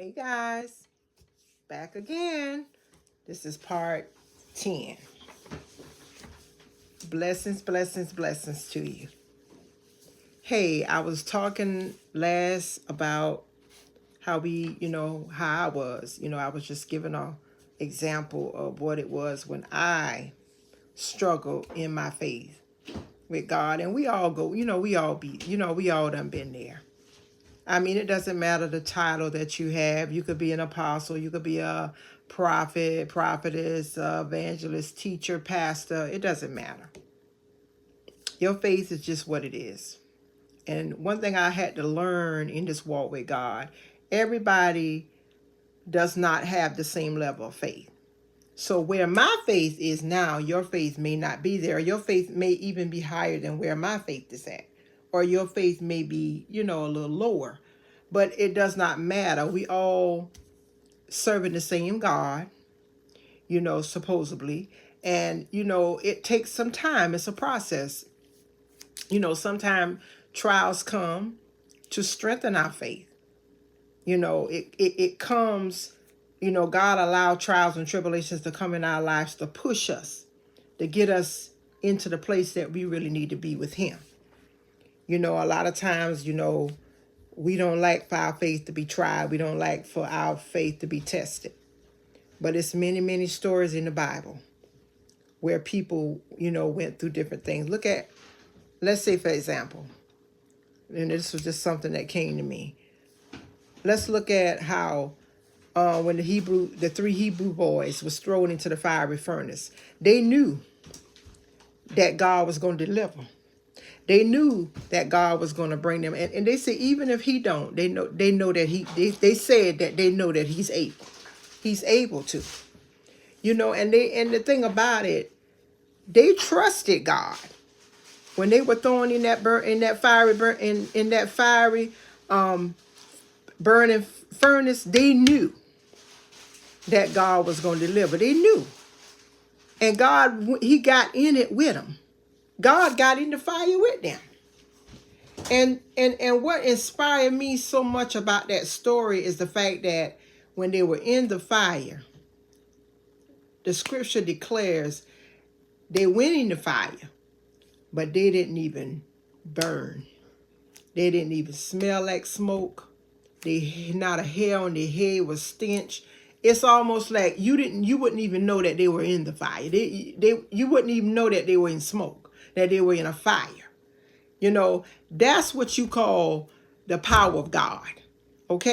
Hey guys, back again. This is part 10. Blessings, blessings, blessings to you. Hey, I was talking last about how how I was. I was just giving an example of what it was when I struggled in my faith with God. And we all go, we all done been there. I mean, it doesn't matter the title that you have. You could be an apostle. You could be a prophet, prophetess, evangelist, teacher, pastor. It doesn't matter. Your faith is just what it is. And one thing I had to learn in this walk with God, everybody does not have the same level of faith. So where my faith is now, your faith may not be there. Your faith may even be higher than where my faith is at. Or your faith may be, a little lower. But it does not matter. We all serving the same God, supposedly. And, it takes some time. It's a process. Sometimes trials come to strengthen our faith. It comes, God allowed trials and tribulations to come in our lives to push us, to get us into the place that we really need to be with Him. A lot of times, we don't like for our faith to be tried. We don't like for our faith to be tested. But it's many, many stories in the Bible where people, went through different things. Let's say, for example, and this was just something that came to me. Let's look at how when the three Hebrew boys was thrown into the fiery furnace, they knew that God was going to deliver. They knew that God was going to bring them. And they say, even if He don't, they know that they said that they know that He's able. He's able to. And the thing about it, they trusted God. When they were thrown in that fiery burning furnace, they knew that God was going to deliver. They knew. And God, He got in it with them. God got in the fire with them. And what inspired me so much about that story is the fact that when they were in the fire, the scripture declares they went in the fire, but they didn't even burn. They didn't even smell like smoke. Not a hair on their head was stench. It's almost like you wouldn't even know that they were in the fire. You wouldn't even know that they were in smoke, that they were in a fire. That's what you call the power of God.